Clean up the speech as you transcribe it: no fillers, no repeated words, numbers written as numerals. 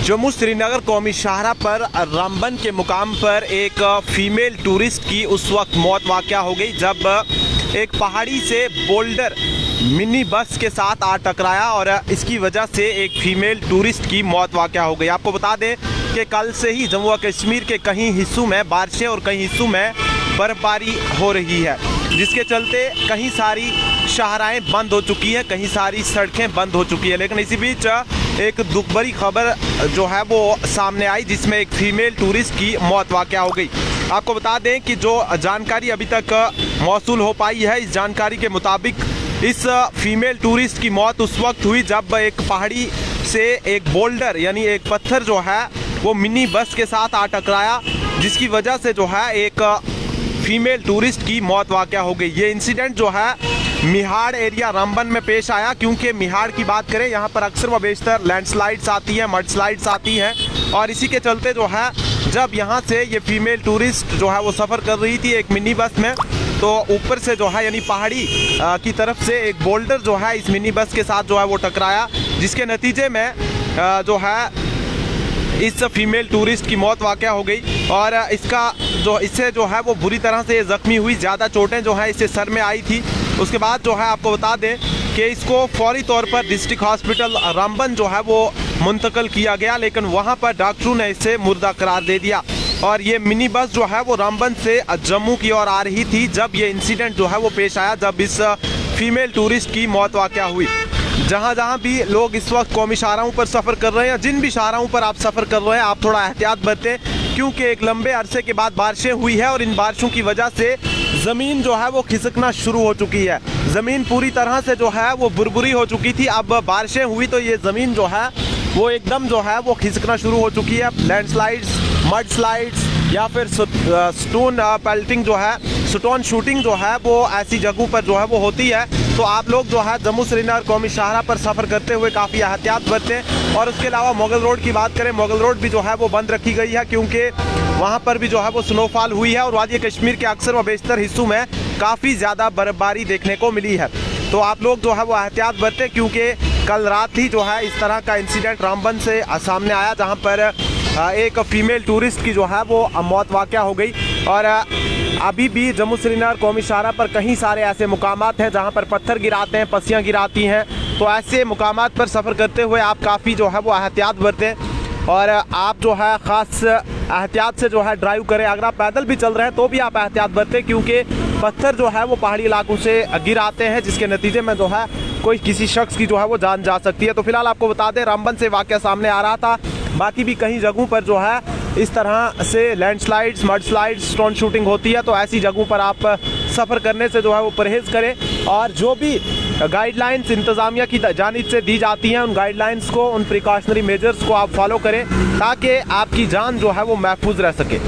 जम्मू श्रीनगर कौमी शाहरा पर रामबन के मुकाम पर एक फीमेल टूरिस्ट की उस वक्त मौत वाक़या हो गई जब एक पहाड़ी से बोल्डर मिनी बस के साथ आ टकराया और इसकी वजह से एक फीमेल टूरिस्ट की मौत वाक़या हो गई। आपको बता दें कि कल से ही जम्मू व कश्मीर के कई हिस्सों में बारिशें और कई हिस्सों में बर्फबारी हो रही है, जिसके चलते कहीं सारी शाहराएं बंद हो चुकी हैं, कहीं सारी सड़कें बंद हो चुकी है। लेकिन इसी बीच एक दुख भरी खबर जो है वो सामने आई जिसमें एक फीमेल टूरिस्ट की मौत वाक़या हो गई। आपको बता दें कि जो जानकारी अभी तक मौसूल हो पाई है, इस जानकारी के मुताबिक इस फीमेल टूरिस्ट की मौत उस वक्त हुई जब एक पहाड़ी से एक बोल्डर यानी एक पत्थर जो है वो मिनी बस के साथ आ टकराया, जिसकी वजह से जो है एक फीमेल टूरिस्ट की मौत वाक़या हो गई। ये इंसिडेंट जो है मिहाड़ एरिया रामबन में पेश आया, क्योंकि मिहाड़ की बात करें यहाँ पर अक्सर व बेशतर लैंडस्लाइड्स आती हैं, मड स्लाइड्स आती हैं और इसी के चलते जो है जब यहाँ से ये फीमेल टूरिस्ट जो है वो सफ़र कर रही थी एक मिनी बस में, तो ऊपर से जो है यानी पहाड़ी की तरफ से एक बोल्डर जो है इस मिनी बस के साथ जो है वो टकराया, जिसके नतीजे में जो है इस फीमेल टूरिस्ट की मौत वाक़या हो गई और इससे जो है वो बुरी तरह से ज़ख्मी हुई। ज़्यादा चोटें जो है इससे सर में आई थी। उसके बाद जो है आपको बता दें कि इसको फौरी तौर पर डिस्ट्रिक्ट हॉस्पिटल रामबन जो है वो मुंतकिल किया गया, लेकिन वहाँ पर डॉक्टरों ने इसे मुर्दा करार दे दिया। और ये मिनी बस जो है वो रामबन से जम्मू की ओर आ रही थी जब ये इंसिडेंट जो है वो पेश आया, जब इस फीमेल टूरिस्ट की मौत वाक़या हुई। जहाँ भी लोग इस वक्त कौमी शाहराओं पर सफ़र कर रहे हैं, जिन भी शाहराओं पर आप सफ़र कर रहे हैं, आप थोड़ा एहतियात बरतें, क्योंकि एक लंबे अरसे के बाद बारिशें हुई है और इन बारिशों की वजह से ज़मीन जो है वो खिसकना शुरू हो चुकी है। ज़मीन पूरी तरह से जो है वो बुरबुरी हो चुकी थी, अब बारिशें हुई तो ये ज़मीन जो है वो एकदम जो है वो खिसकना शुरू हो चुकी है। लैंडस्लाइड्स, मड स्लाइड्स या फिर स्टोन पेल्टिंग जो है, स्टोन शूटिंग जो है वो ऐसी जगहों पर जो है वो होती है। तो आप लोग जो है जम्मू श्रीनगर कौमी शाहरा पर सफ़र करते हुए काफ़ी एहतियात बरतें। और उसके अलावा मुगल रोड की बात करें, मुगल रोड भी जो है वो बंद रखी गई है, क्योंकि वहाँ पर भी जो है वो स्नोफॉल हुई है और वादी कश्मीर के अक्सर व बेशतर हिस्सों में काफ़ी ज़्यादा बर्फबारी देखने को मिली है। तो आप लोग जो है वो एहतियात बरतें, क्योंकि कल रात ही जो है इस तरह का इंसिडेंट रामबन से सामने आया जहाँ पर एक फीमेल टूरिस्ट की जो है वो मौत वाक़या हो गई। और अभी भी जम्मू श्रीनगर कौमी शाहरा पर कई सारे ऐसे मुकामात हैं जहाँ पर पत्थर गिराते हैं, पस्सियाँ गिराती हैं। तो ऐसे मुकामात पर सफ़र करते हुए आप काफ़ी जो है वो एहतियात बरतें और आप जो है ख़ास एहतियात से जो है ड्राइव करें। अगर आप पैदल भी चल रहे हैं तो भी आप एहतियात बरतें, क्योंकि पत्थर जो है वो पहाड़ी इलाकों से गिर आते हैं, जिसके नतीजे में जो है कोई किसी शख्स की जो है वो जान जा सकती है। तो फिलहाल आपको बता दें रामबन से वाक़या सामने आ रहा था, बाकी भी कई जगहों पर जो है इस तरह से landslides, mud slides, stone shooting होती है। तो ऐसी जगहों पर आप सफ़र करने से जो है वो परहेज़ करें और जो भी गाइडलाइंस इंतज़ामिया की जानिब से दी जाती हैं उन गाइडलाइंस को, उन प्रिकॉशनरी मेजर्स को आप फॉलो करें ताकि आपकी जान जो है वो महफूज रह सके।